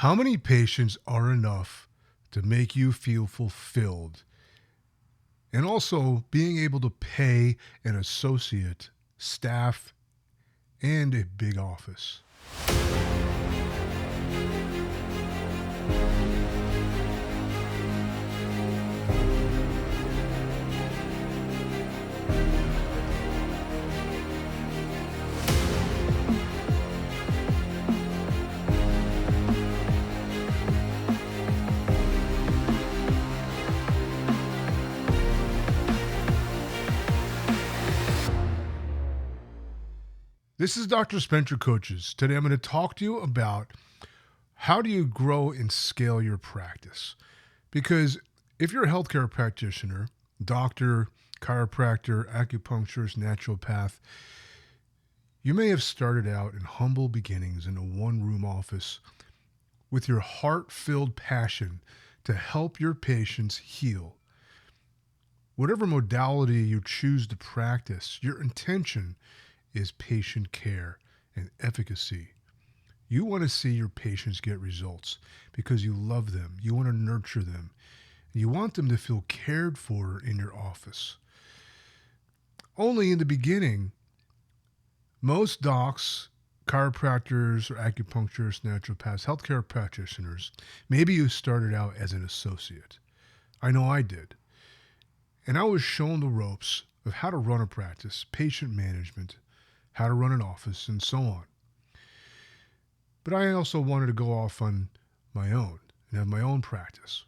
How many patients are enough to make you feel fulfilled? And also being able to pay an associate, staff, and a big office. This is Dr. Spencer Coaches. Today I'm going to talk to you about how do you grow and scale your practice. Because if you're a healthcare practitioner, doctor, chiropractor, acupuncturist, naturopath, you may have started out in humble beginnings in a one-room office with your heart-filled passion to help your patients heal. Whatever modality you choose to practice, your intention is patient care and efficacy. You want to see your patients get results because you love them. You want to nurture them. You want them to feel cared for in your office. Only in the beginning, most docs, chiropractors, or acupuncturists, naturopaths, healthcare practitioners, maybe you started out as an associate. I know I did. And I was shown the ropes of how to run a practice, patient management, how to run an office, and so on. But I also wanted to go off on my own and have my own practice.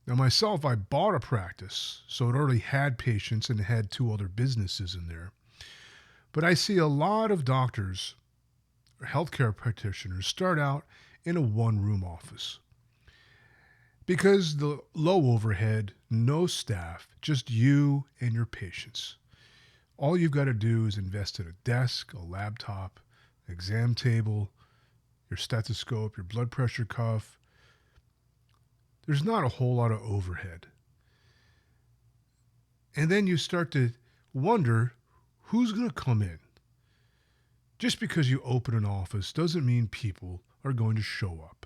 Now myself, I bought a practice, so it already had patients and had 2 other businesses in there. But I see a lot of doctors or healthcare practitioners start out in a one-room office. Because the low overhead, no staff, just you and your patients. All you've got to do is invest in a desk, a laptop, an exam table, your stethoscope, your blood pressure cuff. There's not a whole lot of overhead. And then you start to wonder who's going to come in. Just because you open an office doesn't mean people are going to show up.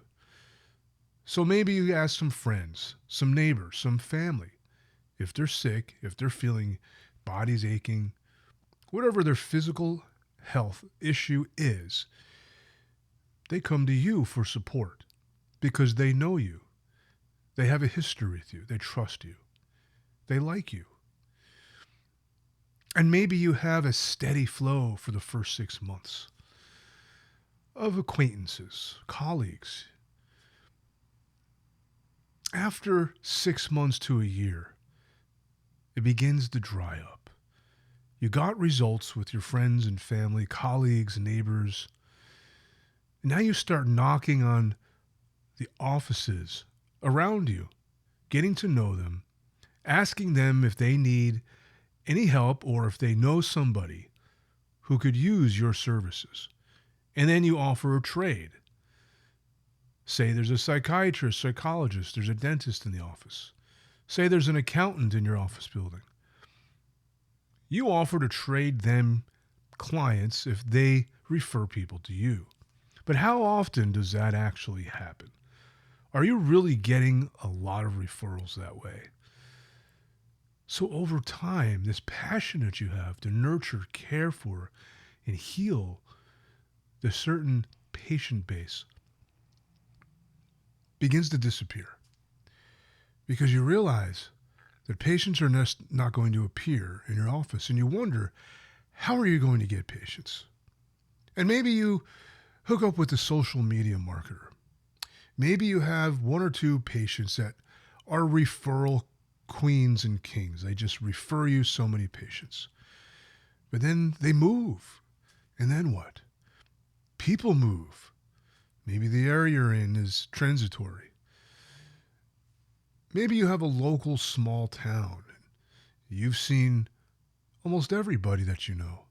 So maybe you ask some friends, some neighbors, some family. If they're sick, if they're feeling bodies aching, whatever their physical health issue is, they come to you for support because they know you. They have a history with you. They trust you. They like you. And maybe you have a steady flow for the first 6 months of acquaintances, colleagues. After 6 months to a year, it begins to dry up. You got results with your friends and family, colleagues, neighbors. And now you start knocking on the offices around you, getting to know them, asking them if they need any help or if they know somebody who could use your services. And then you offer a trade. Say there's a psychiatrist, psychologist, there's a dentist in the office. Say there's an accountant in your office building. You offer to trade them clients if they refer people to you. But how often does that actually happen? Are you really getting a lot of referrals that way? So over time, this passion that you have to nurture, care for, and heal the certain patient base begins to disappear. Because you realize that patients are not going to appear in your office, and you wonder, how are you going to get patients? And maybe you hook up with a social media marketer. Maybe you have 1 or 2 patients that are referral queens and kings. They just refer you so many patients. But then they move. And then what? People move. Maybe the area you're in is transitory. Maybe you have a local small town. You've seen almost everybody that you know.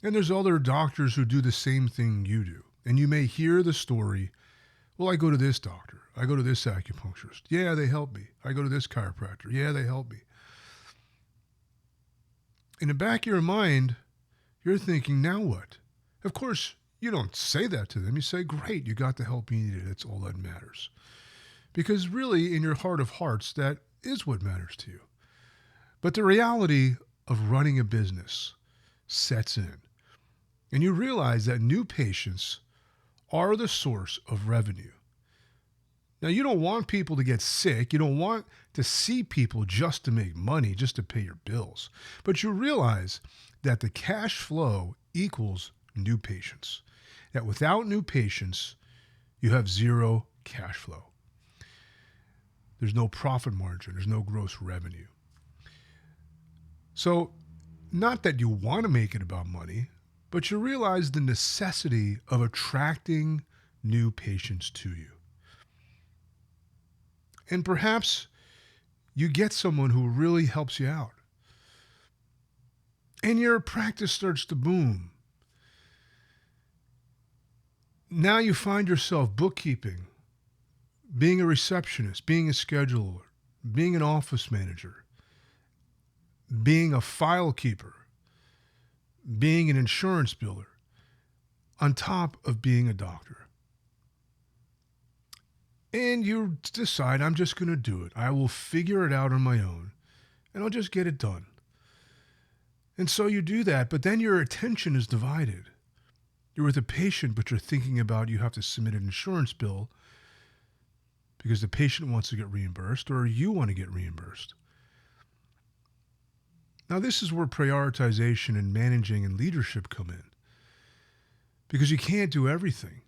And there's other doctors who do the same thing you do. And you may hear the story, well, I go to this doctor. I go to this acupuncturist. Yeah, they help me. I go to this chiropractor. Yeah, they help me. In the back of your mind, you're thinking, now what? Of course, You don't say that to them. You say, great, you got the help you needed. That's all that matters. Because really, in your heart of hearts, that is what matters to you. But the reality of running a business sets in. And you realize that new patients are the source of revenue. Now, you don't want people to get sick. You don't want to see people just to make money, just to pay your bills. But you realize that the cash flow equals new patients. That without new patients, you have zero cash flow. There's no profit margin. There's no gross revenue. So, not that you want to make it about money, but you realize the necessity of attracting new patients to you. And perhaps you get someone who really helps you out. And your practice starts to boom. Now you find yourself bookkeeping, being a receptionist, being a scheduler, being an office manager, being a file keeper, being an insurance biller, on top of being a doctor. And you decide, I'm just going to do it. I will figure it out on my own, and I'll just get it done. And so you do that, but then your attention is divided. You're with a patient, but you're thinking about you have to submit an insurance bill because the patient wants to get reimbursed or you want to get reimbursed. Now, this is where prioritization and managing and leadership come in, because you can't do everything.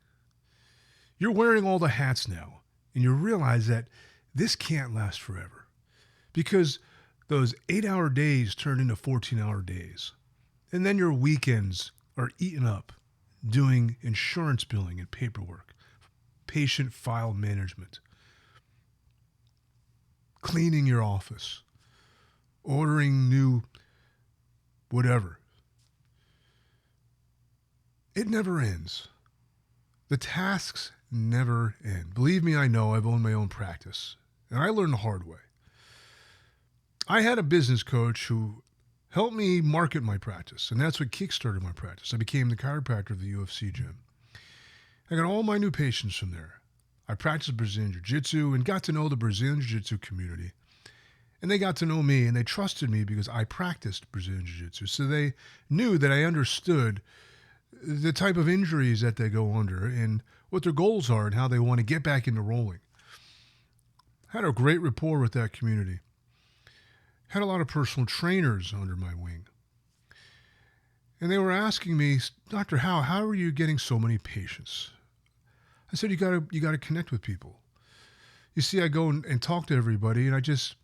You're wearing all the hats now, and you realize that this can't last forever, because those 8-hour days turn into 14-hour days. And then your weekends are eaten up doing insurance billing and paperwork, patient file management, cleaning your office, ordering new whatever. It never ends. The tasks never end. Believe me, I know. I've owned my own practice, and I learned the hard way. I had a business coach who helped me market my practice, and that's what kickstarted my practice. I became the chiropractor of the UFC gym. I got all my new patients from there. I practiced Brazilian Jiu-Jitsu and got to know the Brazilian Jiu-Jitsu community. And they got to know me, and they trusted me because I practiced Brazilian Jiu-Jitsu. So they knew that I understood the type of injuries that they go under and what their goals are and how they want to get back into rolling. Had a great rapport with that community. Had a lot of personal trainers under my wing. And they were asking me, Dr. Howe, how are you getting so many patients? I said, you gotta connect with people. You see, I go and talk to everybody, and I just,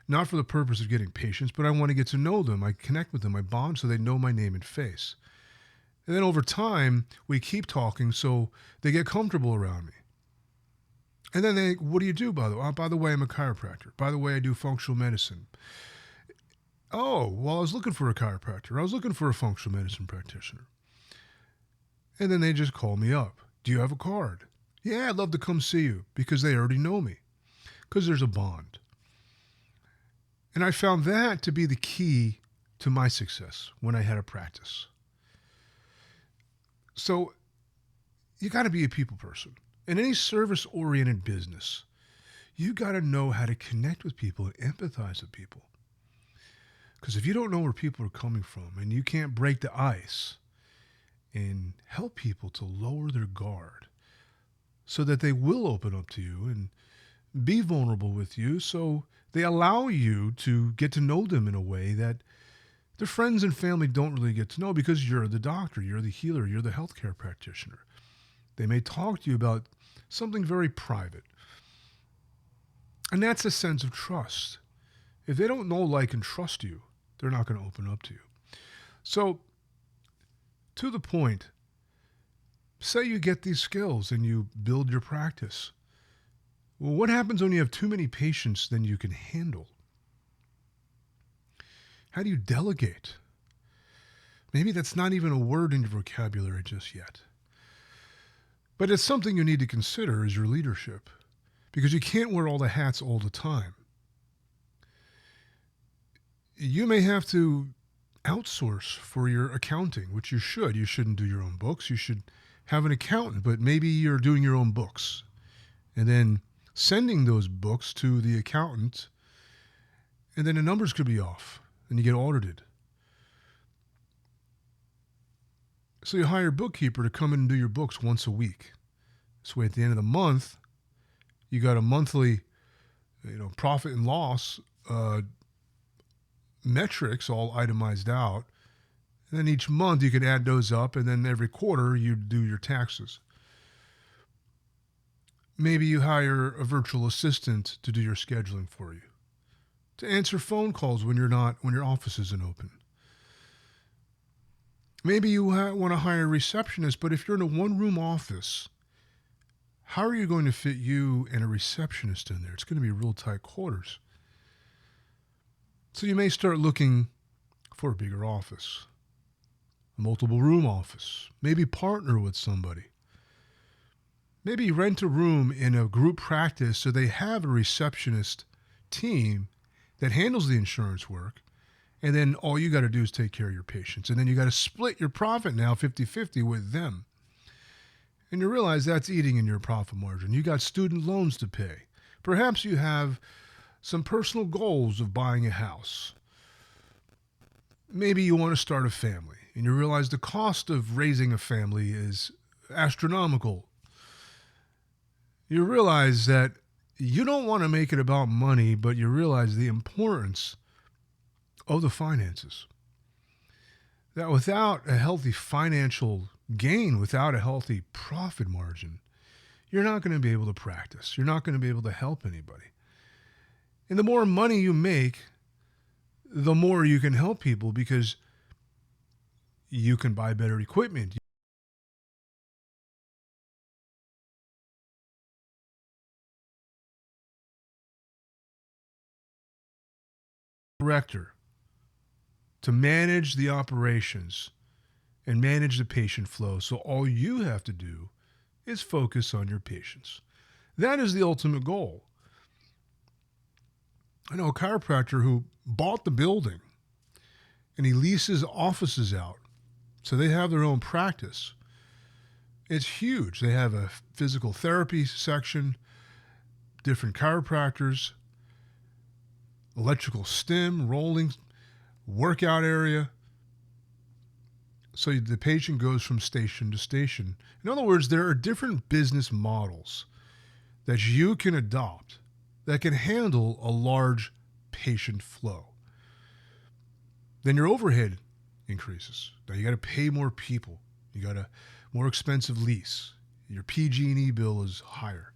not for the purpose of getting patients, but I want to get to know them. I connect with them. I bond so they know my name and face. And then over time, we keep talking so they get comfortable around me. And then they, what do you do, by the way? Oh, by the way, I'm a chiropractor. By the way, I do functional medicine. Oh, well, I was looking for a chiropractor. I was looking for a functional medicine practitioner. And then they just call me up. Do you have a card? Yeah, I'd love to come see you, because they already know me, because there's a bond. And I found that to be the key to my success when I had a practice. So you got to be a people person. In any service-oriented business, you got to know how to connect with people and empathize with people. Because if you don't know where people are coming from and you can't break the ice and help people to lower their guard so that they will open up to you and be vulnerable with you, so they allow you to get to know them in a way that their friends and family don't really get to know, because you're the doctor, you're the healer, you're the healthcare practitioner. They may talk to you about something very private. And that's a sense of trust. If they don't know, like, and trust you, they're not going to open up to you. So, to the point, say you get these skills and you build your practice. Well, what happens when you have too many patients than you can handle? How do you delegate? Maybe that's not even a word in your vocabulary just yet. But it's something you need to consider as your leadership, because you can't wear all the hats all the time. You may have to outsource for your accounting, which you should. You shouldn't do your own books. You should have an accountant, but maybe you're doing your own books and then sending those books to the accountant, and then the numbers could be off and you get audited. So you hire a bookkeeper to come in and do your books once a week. So at the end of the month, you got a monthly, profit and loss metrics all itemized out. And then each month you can add those up, and then every quarter you do your taxes. Maybe you hire a virtual assistant to do your scheduling for you, to answer phone calls when your office isn't open. Maybe you want to hire a receptionist, but if you're in a one-room office, how are you going to fit you and a receptionist in there? It's going to be real tight quarters. So you may start looking for a bigger office, a multiple room office, maybe partner with somebody. Maybe rent a room in a group practice so they have a receptionist team that handles the insurance work, and then all you got to do is take care of your patients. And then you got to split your profit now 50-50 with them. And you realize that's eating in your profit margin. You got student loans to pay. Perhaps you have some personal goals of buying a house. Maybe you want to start a family, and you realize the cost of raising a family is astronomical. You realize that you don't want to make it about money, but you realize the importance of the finances. That without a healthy financial gain, without a healthy profit margin, you're not going to be able to practice. You're not going to be able to help anybody. And the more money you make, the more you can help people, because you can buy better equipment. Director to manage the operations and manage the patient flow. So all you have to do is focus on your patients. That is the ultimate goal. I know a chiropractor who bought the building and he leases offices out. So they have their own practice. It's huge. They have a physical therapy section, different chiropractors, electrical stim, rolling, workout area. So the patient goes from station to station. In other words, there are different business models that you can adopt that can handle a large patient flow. Then your overhead increases. Now you got to pay more people. You got a more expensive lease. Your PG&E bill is higher.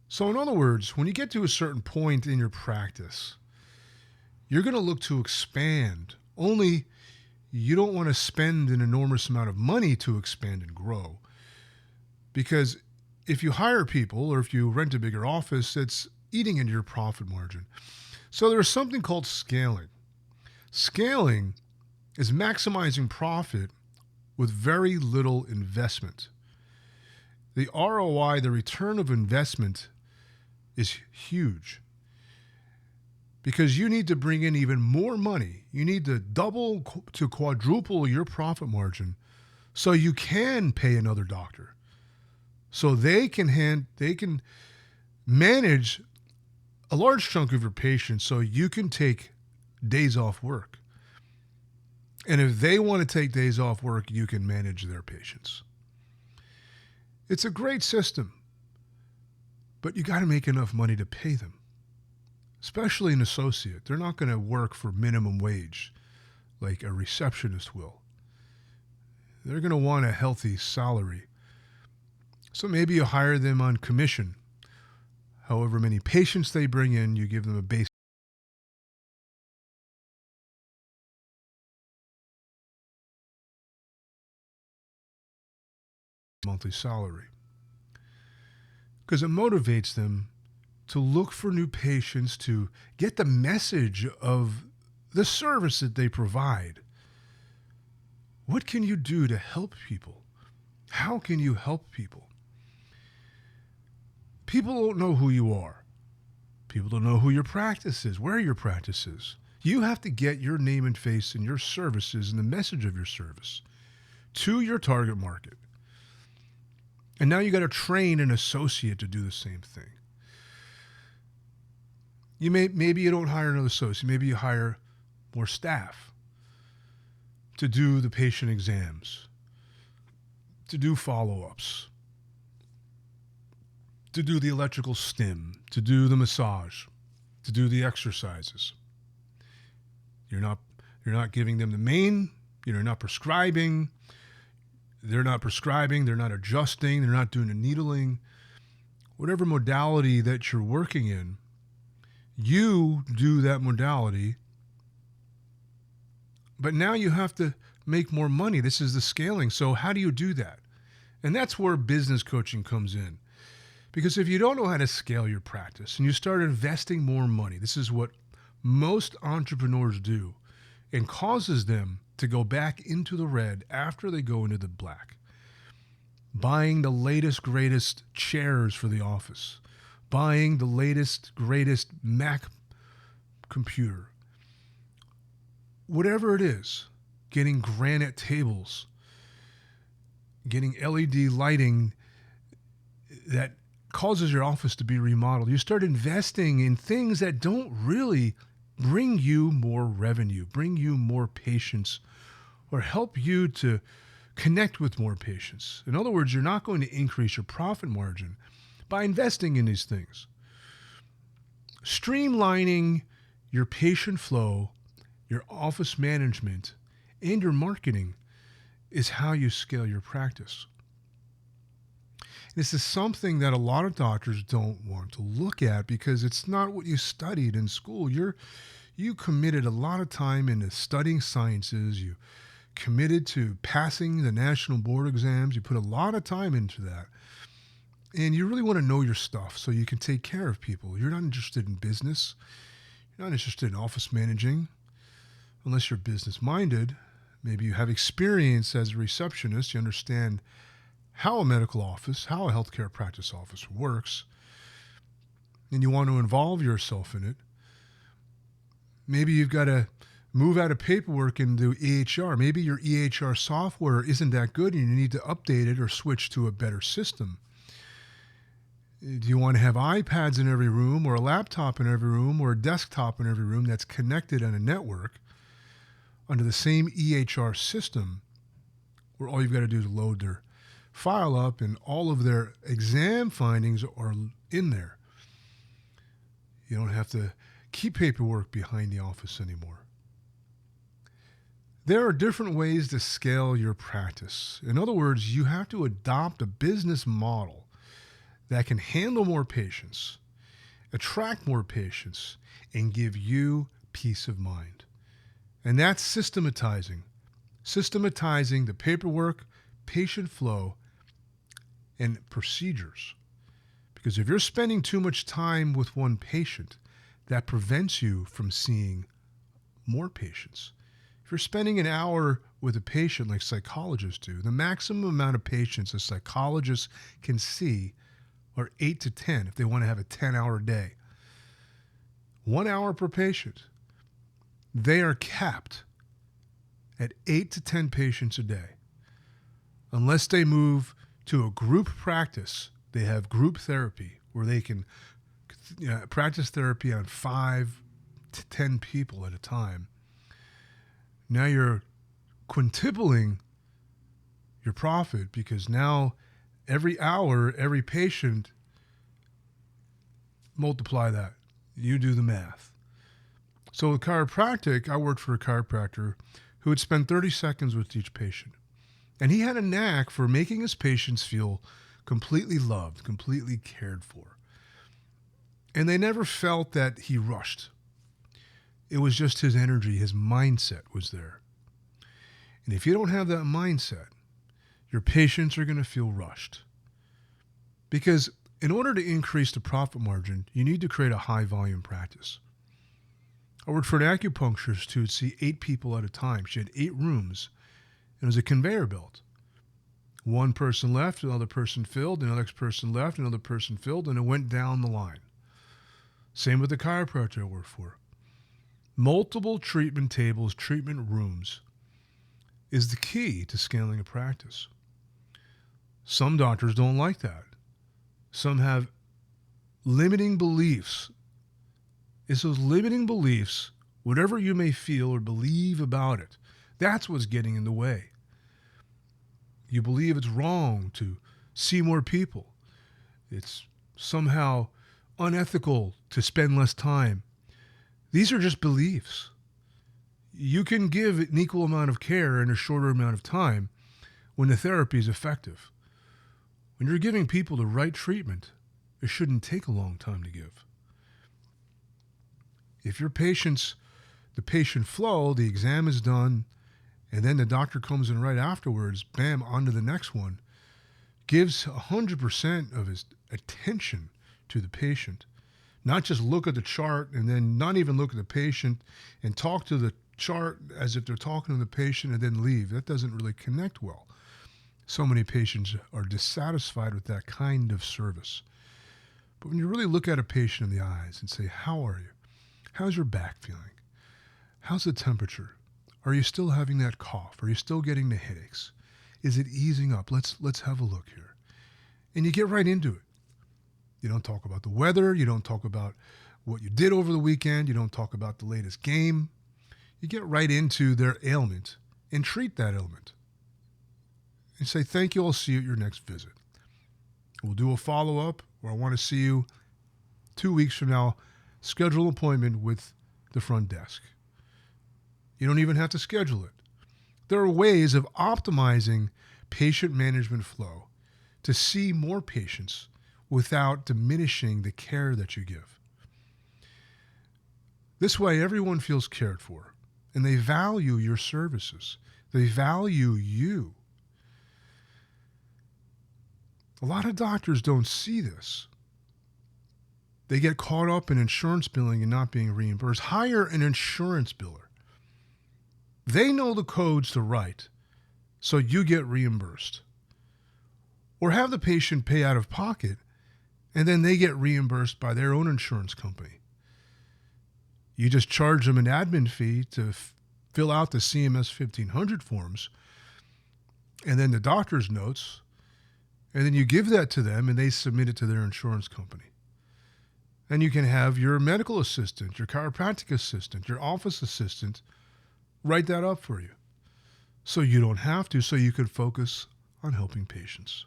So in other words, when you get to a certain point in your practice, you're going to look to expand. Only you don't want to spend an enormous amount of money to expand and grow. Because if you hire people or if you rent a bigger office, it's eating into your profit margin. So there's something called scaling. Scaling is maximizing profit with very little investment. The ROI, the return of investment, is huge, because you need to bring in even more money. You need to double to quadruple your profit margin so you can pay another doctor, so they can manage a large chunk of your patients, so you can take days off work. And if they want to take days off work, you can manage their patients. It's a great system, but you got to make enough money to pay them, especially an associate. They're not going to work for minimum wage like a receptionist will. They're going to want a healthy salary. So maybe you hire them on commission. However many patients they bring in, you give them a base monthly salary, because it motivates them to look for new patients, to get the message of the service that they provide. What can you do to help people? How can you help people? People don't know who you are. People don't know who your practice is, where your practice is. You have to get your name and face and your services and the message of your service to your target market. And now you got to train an associate to do the same thing. Maybe you don't hire another associate. Maybe you hire more staff to do the patient exams, to do follow-ups, to do the electrical stim, to do the massage, to do the exercises. You're not giving them the main, you're not prescribing. They're not prescribing, they're not adjusting, they're not doing the needling. Whatever modality that you're working in, you do that modality. But now you have to make more money. This is the scaling. So how do you do that? And that's where business coaching comes in. Because if you don't know how to scale your practice and you start investing more money, this is what most entrepreneurs do and causes them to go back into the red after they go into the black. Buying the latest, greatest chairs for the office. Buying the latest, greatest Mac computer. Whatever it is, getting granite tables, getting LED lighting that causes your office to be remodeled. You start investing in things that don't really bring you more revenue, bring you more patients, or help you to connect with more patients. In other words, you're not going to increase your profit margin by investing in these things. Streamlining your patient flow, your office management, and your marketing is how you scale your practice. This is something that a lot of doctors don't want to look at because it's not what you studied in school. You committed a lot of time into studying sciences. You committed to passing the national board exams. You put a lot of time into that. And you really want to know your stuff so you can take care of people. You're not interested in business. You're not interested in office managing unless you're business minded. Maybe you have experience as a receptionist. You understand how a medical office, how a healthcare practice office works, and you want to involve yourself in it. Maybe you've got to move out of paperwork and do EHR. Maybe your EHR software isn't that good and you need to update it or switch to a better system. Do you want to have iPads in every room or a laptop in every room or a desktop in every room that's connected on a network under the same EHR system where all you've got to do is load their file up and all of their exam findings are in there? You don't have to keep paperwork behind the office anymore. There are different ways to scale your practice. In other words, you have to adopt a business model that can handle more patients, attract more patients, and give you peace of mind. And that's systematizing the paperwork, patient flow, and procedures. Because if you're spending too much time with one patient, that prevents you from seeing more patients. If you're spending an hour with a patient like psychologists do, the maximum amount of patients a psychologist can see are 8 to 10 if they want to have a 10-hour day. 1 hour per patient. They are capped at 8 to 10 patients a day. Unless they move to a group practice, they have group therapy where they can practice therapy on 5 to 10 people at a time. Now you're quintupling your profit because now every hour, every patient, multiply that. You do the math. So with chiropractic, I worked for a chiropractor who would spend 30 seconds with each patient. And he had a knack for making his patients feel completely loved, completely cared for. And they never felt that he rushed. It was just his energy, his mindset was there. And if you don't have that mindset, your patients are going to feel rushed. Because in order to increase the profit margin, you need to create a high volume practice. I worked for an acupuncturist who would see 8 people at a time. She had 8 rooms. It was a conveyor belt. One person left, another person filled, another person left, another person filled, and it went down the line. Same with the chiropractor I worked for. Multiple treatment tables, treatment rooms. is the key to scaling a practice. Some doctors don't like that. Some have limiting beliefs. It's those limiting beliefs, whatever you may feel or believe about it, that's what's getting in the way. You believe it's wrong to see more people. It's somehow unethical to spend less time. These are just beliefs. You can give an equal amount of care in a shorter amount of time when the therapy is effective. When you're giving people the right treatment, it shouldn't take a long time to give. If the patient flow, the exam is done, and then the doctor comes in right afterwards, bam, on to the next one, gives 100% of his attention to the patient, not just look at the chart and then not even look at the patient and talk to the chart as if they're talking to the patient and then leave. That doesn't really connect well. So many patients are dissatisfied with that kind of service. But when you really look at a patient in the eyes and say, how are you? How's your back feeling? How's the temperature? Are you still having that cough? Are you still getting the headaches? Is it easing up? Let's have a look here. And you get right into it. You don't talk about the weather. You don't talk about what you did over the weekend. You don't talk about the latest game. You get right into their ailment and treat that ailment. And say, thank you, I'll see you at your next visit. We'll do a follow-up, or I want to see you 2 weeks from now. Schedule an appointment with the front desk. You don't even have to schedule it. There are ways of optimizing patient management flow to see more patients without diminishing the care that you give. This way, everyone feels cared for, and they value your services. They value you. A lot of doctors don't see this. They get caught up in insurance billing and not being reimbursed. Hire an insurance biller. They know the codes to write, so you get reimbursed. Or have the patient pay out of pocket, and then they get reimbursed by their own insurance company. You just charge them an admin fee to fill out the CMS 1500 forms, and then the doctor's notes, and then you give that to them, and they submit it to their insurance company. And you can have your medical assistant, your chiropractic assistant, your office assistant write that up for you. So you don't have to, so you can focus on helping patients.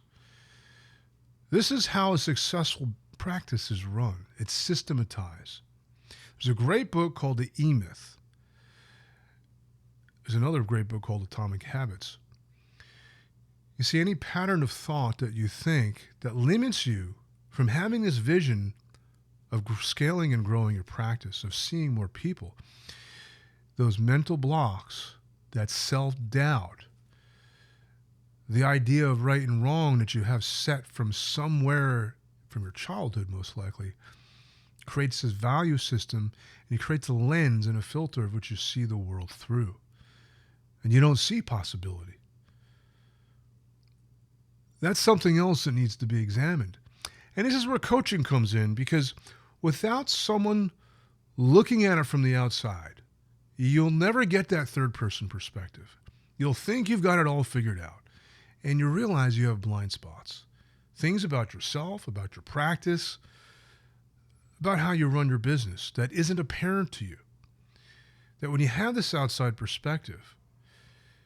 This is how a successful practice is run. It's systematized. There's a great book called The E-Myth. There's another great book called Atomic Habits. You see, any pattern of thought that you think that limits you from having this vision of scaling and growing your practice, of seeing more people, those mental blocks, that self-doubt, the idea of right and wrong that you have set from somewhere, from your childhood most likely, creates this value system, and it creates a lens and a filter of which you see the world through. And you don't see possibility. That's something else that needs to be examined. And this is where coaching comes in, because without someone looking at it from the outside, you'll never get that third-person perspective. You'll think you've got it all figured out, and you realize you have blind spots. Things about yourself, about your practice, about how you run your business that isn't apparent to you. That when you have this outside perspective,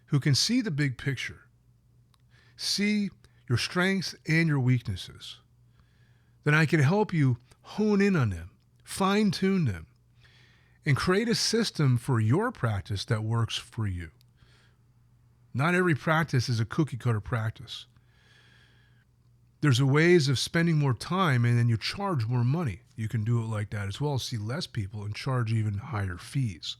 who can see the big picture, see your strengths and your weaknesses, then I can help you hone in on them, fine-tune them, and create a system for your practice that works for you. Not every practice is a cookie-cutter practice. There's a ways of spending more time and then you charge more money. You can do it like that as well. See less people and charge even higher fees.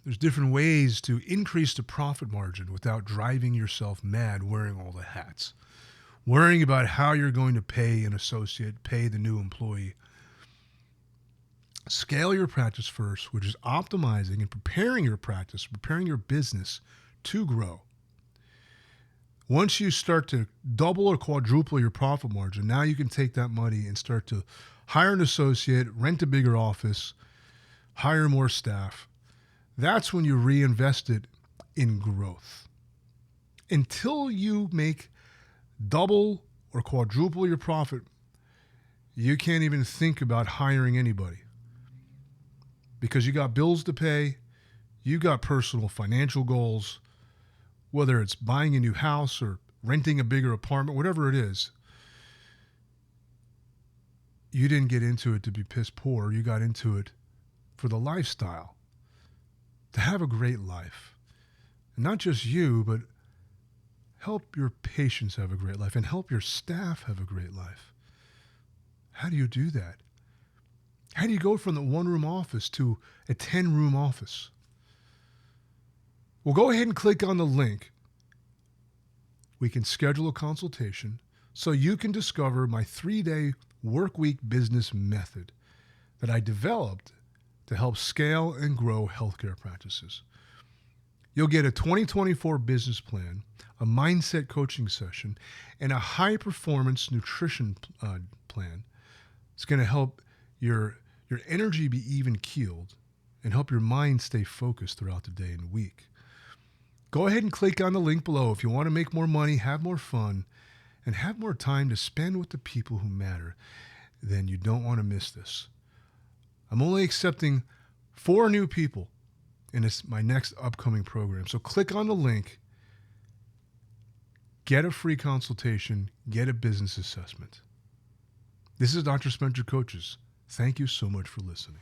There's different ways to increase the profit margin without driving yourself mad wearing all the hats. Worrying about how you're going to pay an associate, pay the new employee. Scale your practice first, which is optimizing and preparing your practice, preparing your business to grow. Once you start to double or quadruple your profit margin, now you can take that money and start to hire an associate, rent a bigger office, hire more staff. That's when you reinvest it in growth. Until you make double or quadruple your profit, you can't even think about hiring anybody because you got bills to pay, you got personal financial goals, whether it's buying a new house or renting a bigger apartment, whatever it is. You didn't get into it to be piss poor. You got into it for the lifestyle, to have a great life. And not just you, but help your patients have a great life and help your staff have a great life. How do you do that? How do you go from the one-room office to a 10-room office? Well, go ahead and click on the link. We can schedule a consultation so you can discover my 3-day workweek business method that I developed to help scale and grow healthcare practices. You'll get a 2024 business plan, a mindset coaching session, and a high-performance nutrition plan. It's going to help your energy be even-keeled and help your mind stay focused throughout the day and week. Go ahead and click on the link below if you want to make more money, have more fun, and have more time to spend with the people who matter. Then you don't want to miss this. I'm only accepting 4 new people in my next upcoming program. So click on the link, get a free consultation, get a business assessment. This is Dr. Spencer Coaches. Thank you so much for listening.